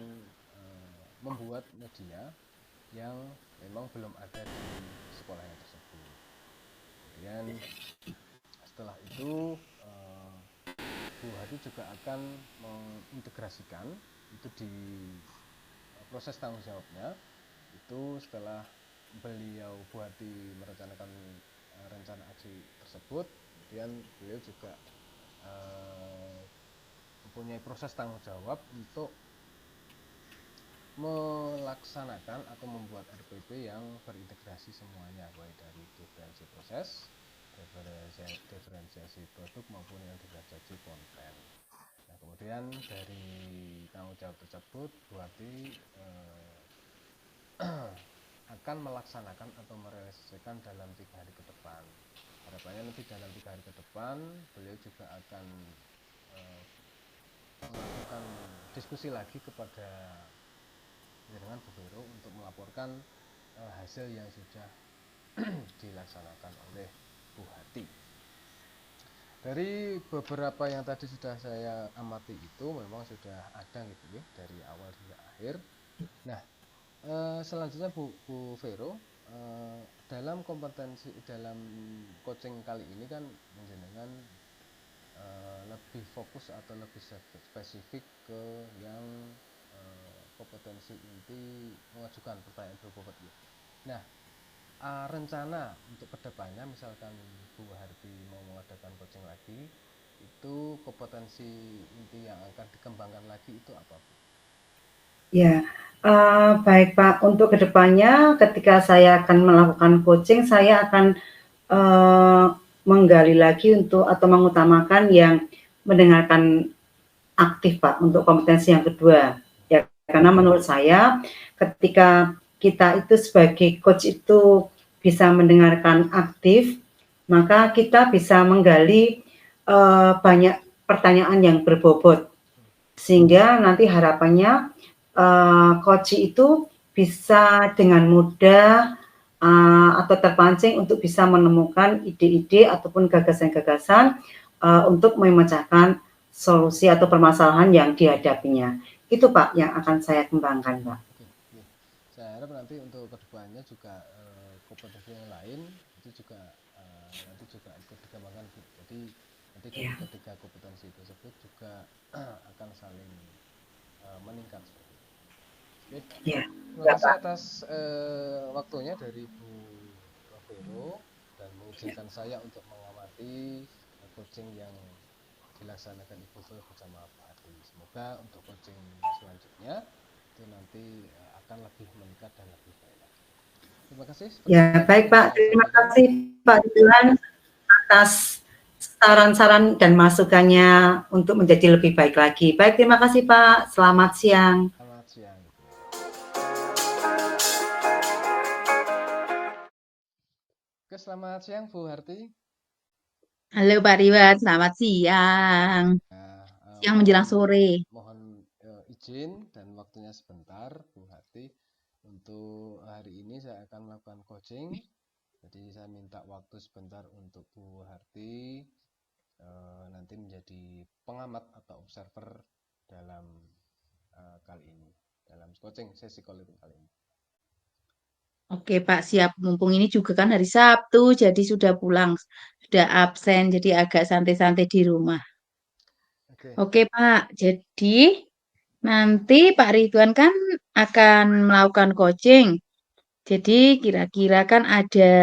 membuat media yang memang belum ada di sekolahnya tersebut. Kemudian setelah itu Bu Harti juga akan mengintegrasikan itu di proses tanggung jawabnya. Itu setelah Bu Harti merencanakan rencana aksi tersebut, kemudian beliau juga mempunyai proses tanggung jawab untuk melaksanakan atau membuat RPP yang berintegrasi semuanya, baik dari diferensi proses, diferensiasi produk maupun yang diferensiasi konten. Nah, kemudian dari tanggung jawab tersebut Bu Harti akan melaksanakan atau merealisasikan dalam 3 hari ke depan. Harapannya nanti dalam 3 hari ke depan beliau juga akan melakukan diskusi lagi kepada dengan Bu Vero untuk melaporkan hasil yang sudah dilaksanakan oleh Bu Harti. Dari beberapa yang tadi sudah saya amati itu memang sudah ada gitu ya, dari awal hingga akhir. Nah, selanjutnya Bu Vero, dalam coaching kali ini kan menjenengan lebih fokus atau lebih spesifik ke yang kompetensi inti mengajukan pertanyaan berbobot. Nah, rencana untuk kedepannya, misalkan Bu Harti mau mengadakan coaching lagi, itu kompetensi inti yang akan dikembangkan lagi itu apa Bu? Ya, baik Pak. Untuk kedepannya, ketika saya akan melakukan coaching, saya akan menggali lagi atau mengutamakan yang mendengarkan aktif Pak, untuk kompetensi yang kedua. Ya, karena menurut saya ketika kita itu sebagai coach itu bisa mendengarkan aktif, maka kita bisa menggali banyak pertanyaan yang berbobot, sehingga nanti harapannya coach itu bisa dengan mudah atau terpancing untuk bisa menemukan ide-ide ataupun gagasan-gagasan untuk memecahkan solusi atau permasalahan yang dihadapinya. Itu Pak yang akan saya kembangkan Pak. Oke, oke. Saya harap nanti untuk kedepannya juga kompetensi yang lain itu juga nanti juga ikut dikembangkan Bu. Jadi nanti dari Ya, ketiga kompetensi tersebut juga akan saling meningkat seperti itu. Oke, ya, terima ya kasih Pak. atas waktunya dari Bu Vero dan mengizinkan saya untuk mengamati coaching yang dilaksanakan Ibu Vero bersama Pak Adi. Semoga untuk coaching selanjutnya itu nanti akan lebih meningkat dan lebih baik lagi. Terima kasih seperti Ya, itu baik yang Pak. saya Terima sampaikan. kasih Pak Ridwan atas saran-saran dan masukannya untuk menjadi lebih baik lagi. Baik, terima kasih Pak. Selamat siang. Selamat siang Ibu. Oke, selamat siang Bu Harti. Halo Pak Riwan, selamat siang. Nah, Siang menjelang sore. mohon izin dan waktunya sebentar Bu Harti. Untuk hari ini saya akan melakukan coaching. Jadi saya minta waktu sebentar untuk Bu Harti nanti menjadi pengamat atau observer dalam kali ini, dalam coaching sesi kali ini. Oke Pak, siap. Mumpung ini juga kan hari Sabtu, jadi sudah pulang, sudah absen, jadi agak santai-santai di rumah. Oke. Oke Pak, jadi nanti Pak Ridwan kan akan melakukan coaching. Jadi kira-kira kan ada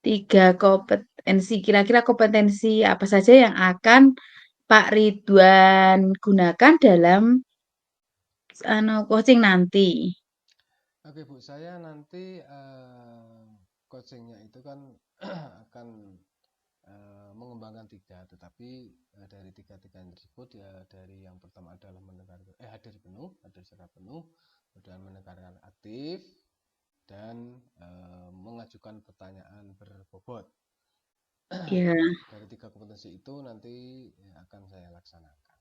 3 kompetensi. Kira-kira kompetensi apa saja yang akan Pak Ridwan gunakan dalam coaching nanti? Oke Bu, saya nanti coachingnya itu kan akan mengembangkan tiga, tetapi dari tiga-tiganya tersebut ya dari yang pertama adalah hadir secara penuh, kemudian menekankan aktif dan mengajukan pertanyaan berbobot. Ya. Dari tiga kompetensi itu nanti akan saya laksanakan.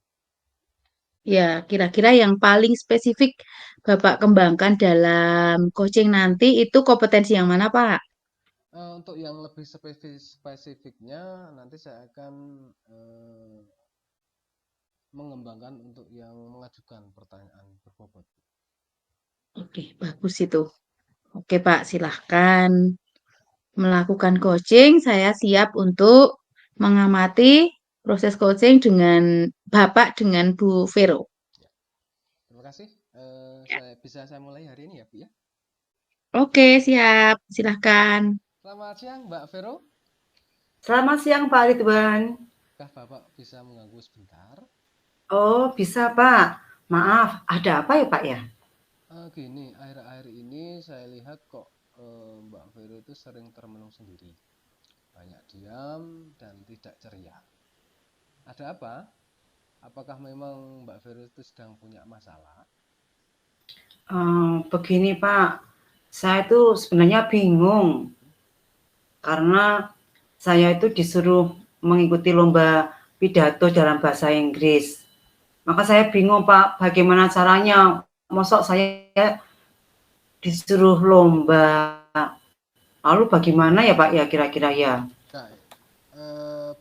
Ya, kira-kira yang paling spesifik Bapak kembangkan dalam coaching nanti itu kompetensi yang mana, Pak? Untuk yang lebih spesifiknya nanti saya akan mengembangkan untuk yang mengajukan pertanyaan berbobot. Oke, bagus itu. Oke, Pak, silahkan melakukan coaching. Saya siap untuk mengamati proses coaching dengan Bapak dengan Bu Vero. Ya. Terima kasih. Saya mulai hari ini ya Bu ya. Oke, siap. Silahkan. Selamat siang Mbak Vero. Selamat siang Pak Ridwan. Kah Bapak bisa mengganggu sebentar? Oh, bisa Pak. Maaf, ada apa ya Pak ya? Gini, akhir-akhir ini saya lihat kok Mbak Vero itu sering termenung sendiri. Banyak diam dan tidak ceria. Ada apa? Apakah memang Mbak Vero itu sedang punya masalah? Begini Pak, saya itu sebenarnya bingung karena saya itu disuruh mengikuti lomba pidato dalam bahasa Inggris. Maka saya bingung Pak, bagaimana caranya? Mosok saya disuruh lomba. Lalu bagaimana ya Pak ya kira-kira ya? Nah,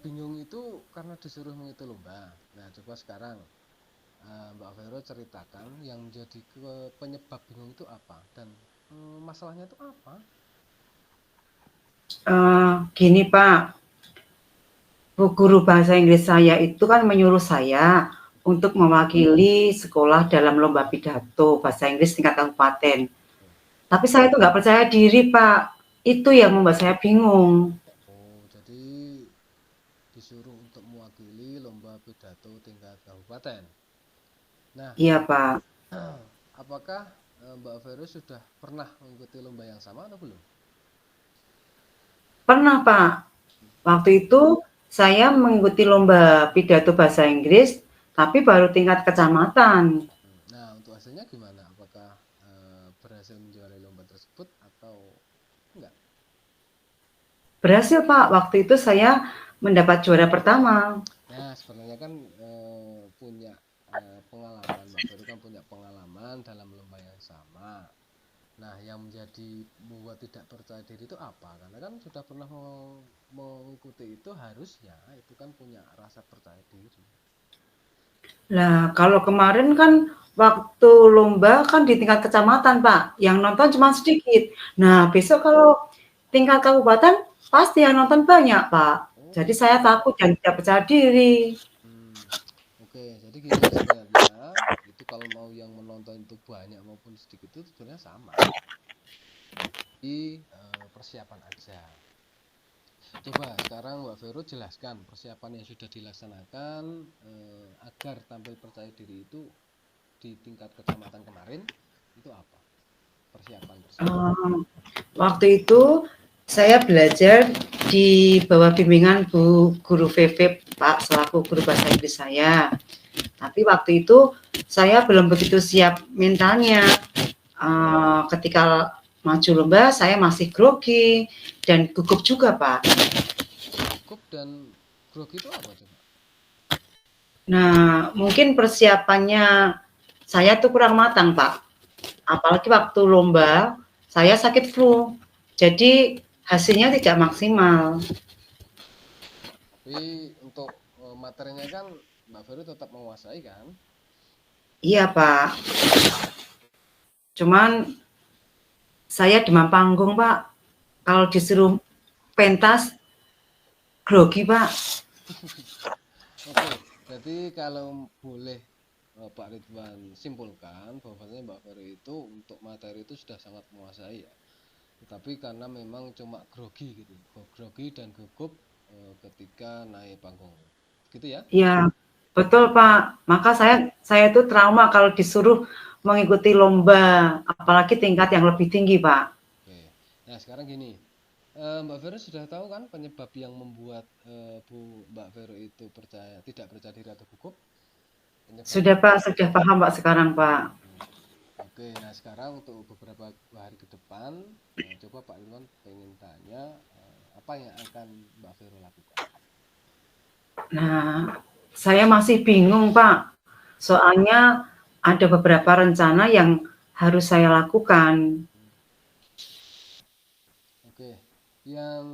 bingung itu karena disuruh mengikuti lomba. Nah, coba sekarang Mbak Vero ceritakan yang menjadi penyebab bingung itu apa dan masalahnya itu apa? Gini Pak, Bu guru bahasa Inggris saya itu kan menyuruh saya untuk mewakili sekolah dalam lomba pidato bahasa Inggris tingkat kabupaten. Tapi saya itu nggak percaya diri Pak. Itu yang membuat saya bingung. Oh, jadi disuruh untuk mewakili lomba pidato tingkat kabupaten. Nah, Iya Pak. apakah Mbak Vero sudah pernah mengikuti lomba yang sama atau belum? Pernah Pak. Waktu itu saya mengikuti lomba pidato bahasa Inggris, tapi baru tingkat kecamatan. Nah, untuk hasilnya gimana? Apakah berhasil menjuarai lomba tersebut atau enggak? Berhasil Pak. Waktu itu saya mendapat juara pertama. Nah, sebenarnya kan punya pengalaman, Mbak Vero kan punya pengalaman dalam lomba yang sama. Nah, yang menjadi membuat tidak percaya diri itu apa? Karena kan sudah pernah mengikuti itu, harusnya itu kan punya rasa percaya diri. Lah, kalau kemarin kan waktu lomba kan di tingkat kecamatan, Pak, yang nonton cuma sedikit. Nah, besok kalau tingkat kabupaten pasti yang nonton banyak, Pak. Oh Jadi saya gitu. takut dan tidak percaya diri. Hmm, oke. Jadi gini, sebenarnya itu kalau mau yang menonton itu banyak maupun sedikit itu sebenarnya sama. Di persiapan aja. Coba sekarang Mbak Vero jelaskan persiapan yang sudah dilaksanakan agar tampil percaya diri itu di tingkat kecamatan kemarin itu apa? Persiapan. Waktu itu saya belajar di bawah bimbingan Bu Guru VV, Pak, selaku guru bahasa Inggris saya. Tapi waktu itu saya belum begitu siap mentalnya. Ketika maju lomba saya masih grogi dan gugup juga, Pak. Gugup dan grogi itu apa coba? Nah, mungkin persiapannya saya tuh kurang matang, Pak. Apalagi waktu lomba saya sakit flu. Jadi hasilnya tidak maksimal. Tapi untuk materinya kan Mbak Vero tetap menguasai kan? Iya, Pak. Cuman saya demam panggung, Pak. Kalau disuruh pentas, grogi, Pak. Oke, jadi kalau boleh Pak Ridwan simpulkan bahwasanya Mbak Vero itu untuk materi itu sudah sangat menguasai ya. Tetapi karena memang cuma grogi gitu, grogi dan gugup ketika naik panggung, gitu ya? Iya, betul, Pak. Maka saya tuh trauma kalau disuruh mengikuti lomba, apalagi tingkat yang lebih tinggi, Pak. Oke, nah sekarang gini, Mbak Vero sudah tahu kan penyebab yang membuat Mbak Vero itu tidak percaya diri atau gugup? Penyebabnya Sudah, apa? Pak, sudah paham, Pak, sekarang, Pak. Oke, nah sekarang untuk beberapa hari ke depan, coba Pak Ridwan pengen tanya apa yang akan Mbak Vero lakukan? Nah, saya masih bingung, Pak. Soalnya ada beberapa rencana yang harus saya lakukan. Oke, yang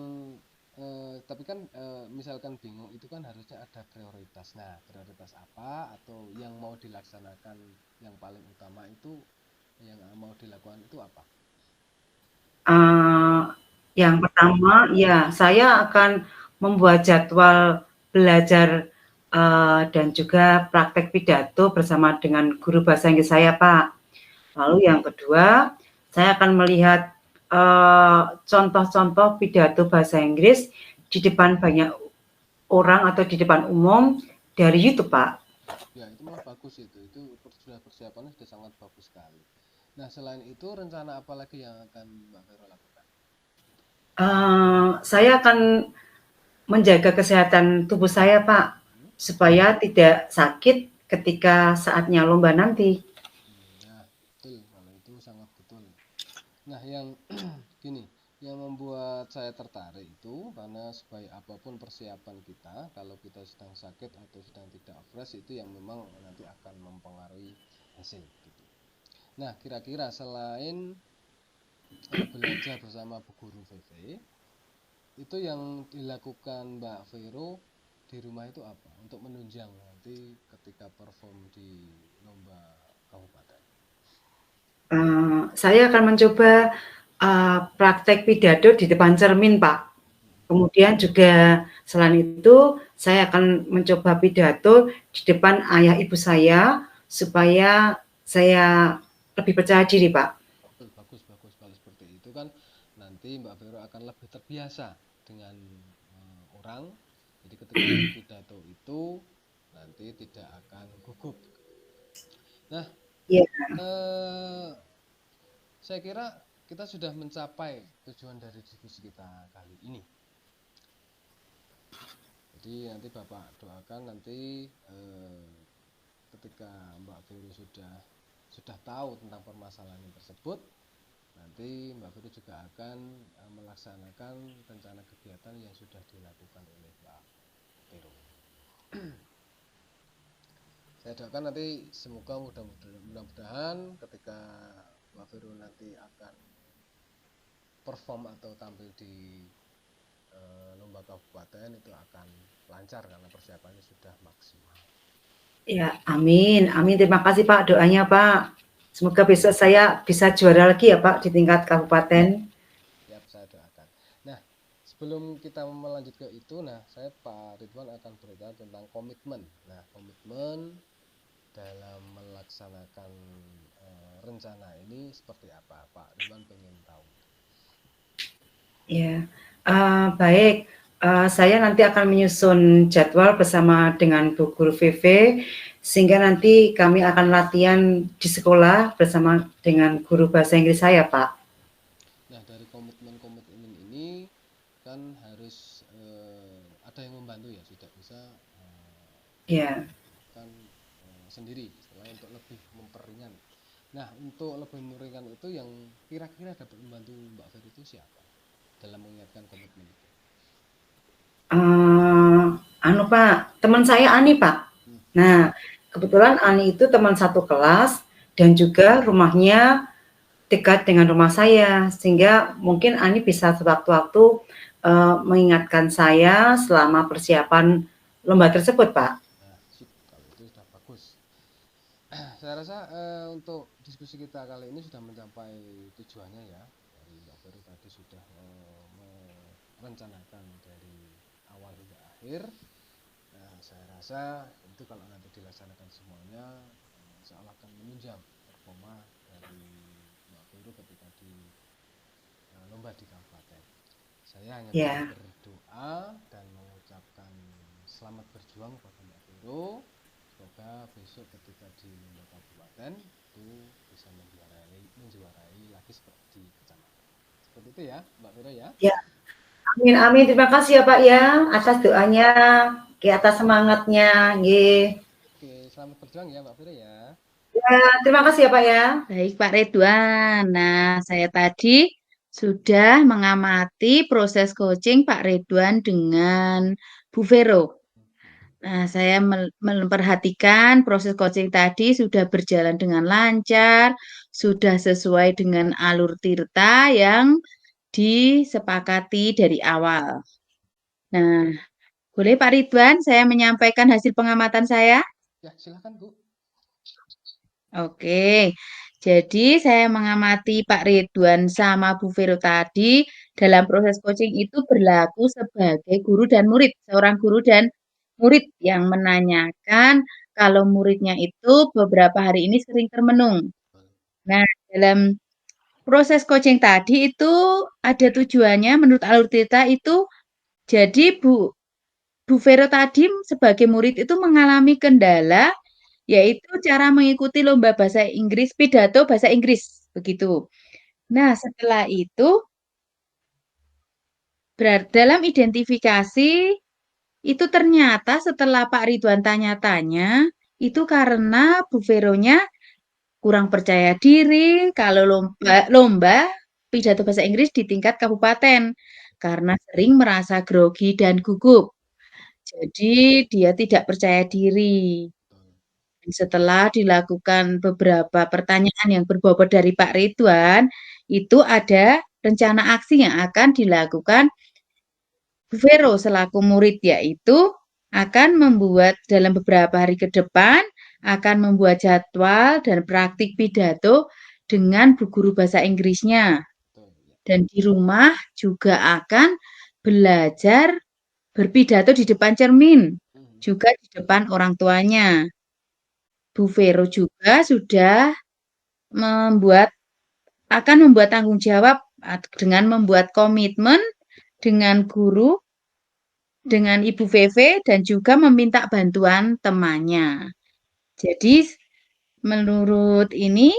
tapi kan misalkan bingung itu kan harusnya ada prioritas. Nah, prioritas apa atau yang mau dilaksanakan yang paling utama itu yang mau dilakukan itu apa? Eee, yang pertama, ya saya akan membuat jadwal belajar, dan juga praktek pidato bersama dengan guru bahasa Inggris saya, Pak. Lalu yang kedua, saya akan melihat, contoh-contoh pidato bahasa Inggris di depan banyak orang atau di depan umum dari YouTube, Pak. Ya, itu malah bagus itu. Sudah persiapannya sudah sangat bagus sekali. Nah, selain itu rencana apa lagi yang akan Mbak Vero lakukan? Saya akan menjaga kesehatan tubuh saya, Pak, Hmm? supaya tidak sakit ketika saatnya lomba nanti. Ya, betul. Kalau itu sangat betul. Nah, yang gini, yang membuat saya tertarik itu karena sebaik apapun persiapan kita, kalau kita sedang sakit atau sedang tidak fresh itu yang memang nanti akan mempengaruhi hasil gitu. Nah, kira-kira selain belajar bersama Bu Guru VV, itu yang dilakukan Mbak Vero di rumah itu apa? Untuk menunjang nanti ketika perform di lomba kabupaten. Saya akan mencoba, praktek pidato di depan cermin, Pak. Kemudian juga selain itu, saya akan mencoba pidato di depan ayah ibu saya, supaya saya lebih percaya diri, Pak. Betul, bagus, bagus. Kalau seperti itu kan nanti Mbak Vero akan lebih terbiasa dengan orang. Jadi ketika berpidato itu nanti tidak akan gugup. Nah, Iya. eh, saya kira kita sudah mencapai tujuan dari diskusi kita kali ini. Jadi nanti Bapak doakan nanti ketika Mbak Vero sudah tahu tentang permasalahan tersebut, nanti Mbak Vero juga akan melaksanakan rencana kegiatan yang sudah dilakukan oleh Mbak Vero. Saya doakan nanti semoga mudah-mudahan ketika Mbak Vero nanti akan perform atau tampil di lomba kabupaten itu akan lancar karena persiapannya sudah maksimal. Ya, amin. Amin. Terima kasih Pak doanya Pak. Semoga besok saya bisa juara lagi ya Pak di tingkat kabupaten. Siap, saya doakan. Nah, sebelum kita melanjut ke itu, saya Pak Ridwan akan berbicara tentang komitmen. Nah, komitmen dalam melaksanakan rencana ini seperti apa, Pak Ridwan pengen tahu. Ya, baik. Saya nanti akan menyusun jadwal bersama dengan Bu Guru VV, sehingga nanti kami akan latihan di sekolah bersama dengan guru bahasa Inggris saya, Pak. Nah, dari komitmen-komitmen ini kan harus ada yang membantu ya, tidak bisa Ya. kan sendiri, istilahnya untuk lebih memperingan. Nah, untuk lebih memperingan itu yang kira-kira dapat membantu Mbak Ferry itu siapa dalam mengingatkan komitmen itu? Pak, teman saya Ani, Pak. Nah, kebetulan Ani itu teman satu kelas dan juga rumahnya dekat dengan rumah saya, sehingga mungkin Ani bisa sewaktu-waktu mengingatkan saya selama persiapan lomba tersebut, Pak. Nah, kalau itu sudah bagus. Saya rasa untuk diskusi kita kali ini sudah mencapai tujuannya ya. Dari Mbak Ferry tadi sudah merencanakan dari awal hingga akhir. Nah, saya rasa itu kalau nanti dilaksanakan semuanya, seolah akan menunjang performa dari Mbak Vero ketika di lomba di kabupaten. Saya hanya bisa berdoa dan mengucapkan selamat berjuang kepada Mbak Vero. Semoga besok ketika di lomba kabupaten itu bisa menjuarai lagi seperti kecamatan. Seperti itu ya, Mbak Vero ya. Ya. Amin, amin. Terima kasih ya Pak ya atas doanya, atas semangatnya. Oke, selamat berjuang ya Mbak Vero ya. Ya, terima kasih ya Pak ya. Baik Pak Ridwan. Nah, saya tadi sudah mengamati proses coaching Pak Ridwan dengan Bu Vero. Nah, saya memperhatikan proses coaching tadi sudah berjalan dengan lancar, sudah sesuai dengan alur tirta yang disepakati dari awal. Nah, boleh Pak Ridwan saya menyampaikan hasil pengamatan saya? Ya, silakan Bu. Oke, jadi saya mengamati Pak Ridwan sama Bu Vero tadi dalam proses coaching itu berlaku sebagai guru dan murid, seorang guru dan murid yang menanyakan kalau muridnya itu beberapa hari ini sering termenung. Nah, dalam proses coaching tadi itu ada tujuannya menurut alur cerita itu jadi Bu Vero tadi sebagai murid itu mengalami kendala yaitu cara mengikuti lomba bahasa Inggris, pidato bahasa Inggris, begitu. Nah, setelah itu dalam identifikasi itu ternyata setelah Pak Ridwan tanya-tanya itu karena Bu Veronya kurang percaya diri kalau lomba pidato bahasa Inggris di tingkat kabupaten karena sering merasa grogi dan gugup. Jadi dia tidak percaya diri. Setelah dilakukan beberapa pertanyaan yang berbobot dari Pak Ridwan, itu ada rencana aksi yang akan dilakukan Bu Vero selaku murid, yaitu akan membuat dalam beberapa hari ke depan, akan membuat jadwal dan praktik pidato dengan bu guru bahasa Inggrisnya. Dan di rumah juga akan belajar berpidato di depan cermin, juga di depan orang tuanya. Bu Vero juga sudah akan membuat tanggung jawab dengan membuat komitmen dengan guru, dengan Ibu VV, dan juga meminta bantuan temannya. Jadi menurut ini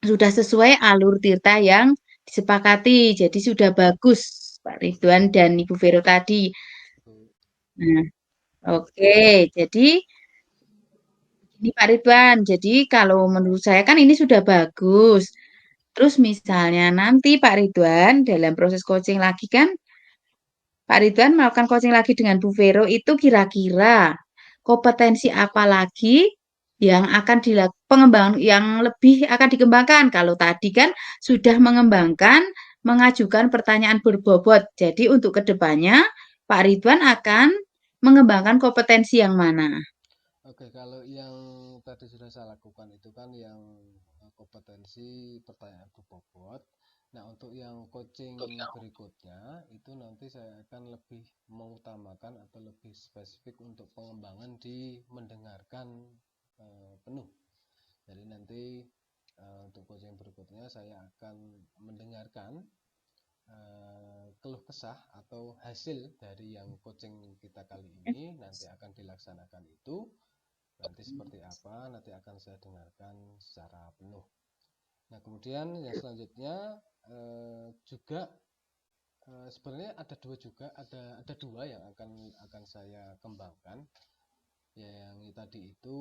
sudah sesuai alur tirta yang disepakati. Jadi sudah bagus Pak Ridwan dan Ibu Vero tadi. Nah, oke. Jadi ini Pak Ridwan, jadi kalau menurut saya kan ini sudah bagus. Terus misalnya nanti Pak Ridwan dalam proses coaching lagi kan, Pak Ridwan melakukan coaching lagi dengan Bu Vero itu kira-kira kompetensi apa lagi yang akan pengembangan yang lebih akan dikembangkan. Kalau tadi kan sudah mengembangkan, mengajukan pertanyaan berbobot. Jadi untuk kedepannya Pak Ridwan akan mengembangkan kompetensi yang mana? Oke, kalau yang tadi sudah saya lakukan itu kan yang kompetensi pertanyaan berbobot. Nah, untuk yang coaching berikutnya itu nanti saya akan lebih mengutamakan atau lebih spesifik untuk pengembangan di mendengarkan penuh. Jadi nanti untuk coaching berikutnya saya akan mendengarkan keluh kesah atau hasil dari yang coaching kita kali ini nanti akan dilaksanakan itu nanti seperti apa nanti akan saya dengarkan secara penuh. Nah, kemudian yang selanjutnya juga sebenarnya ada dua juga ada dua yang akan saya kembangkan. Ya, yang tadi itu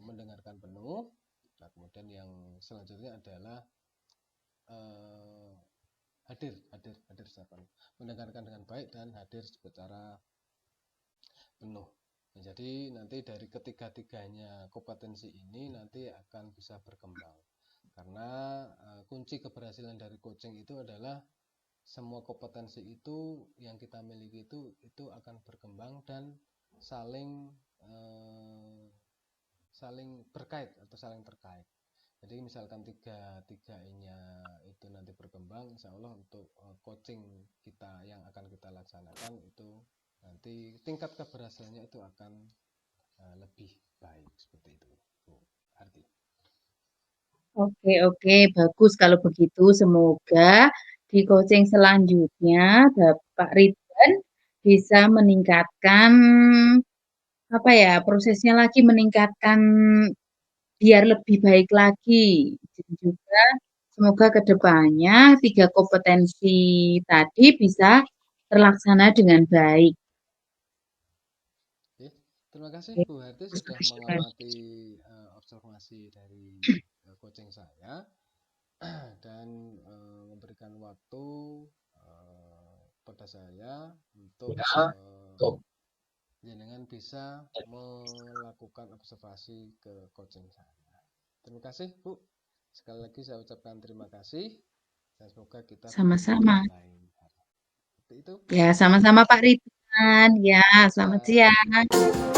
mendengarkan penuh. Nah, kemudian yang selanjutnya adalah hadir secara penuh, mendengarkan dengan baik dan hadir secara penuh. Nah, jadi nanti dari ketiga-tiganya kompetensi ini nanti akan bisa berkembang karena kunci keberhasilan dari coaching itu adalah semua kompetensi itu yang kita miliki itu akan berkembang dan saling berkait atau saling terkait. Jadi misalkan tiga-tiganya itu nanti berkembang, insya Allah untuk coaching kita yang akan kita laksanakan itu nanti tingkat keberhasilannya itu akan lebih baik seperti itu, Bu Arti. Oke, oke, bagus kalau begitu. Semoga di coaching selanjutnya Bapak Ridwan bisa meningkatkan apa ya, prosesnya lagi meningkatkan biar lebih baik lagi. Dan juga semoga ke depannya tiga kompetensi tadi bisa terlaksana dengan baik. Oke, terima kasih Oke. Bu Harti sudah mengamati observasi dari coaching saya dan memberikan waktu pada saya untuk jenengan bisa melakukan observasi ke coaching saya. Terima kasih Bu. Sekali lagi saya ucapkan terima kasih dan semoga kita bertemu di Sama-sama. lain hari. Seperti itu. Ya, sama-sama Pak Ridwan. Ya, Selamat selamat siang. siang.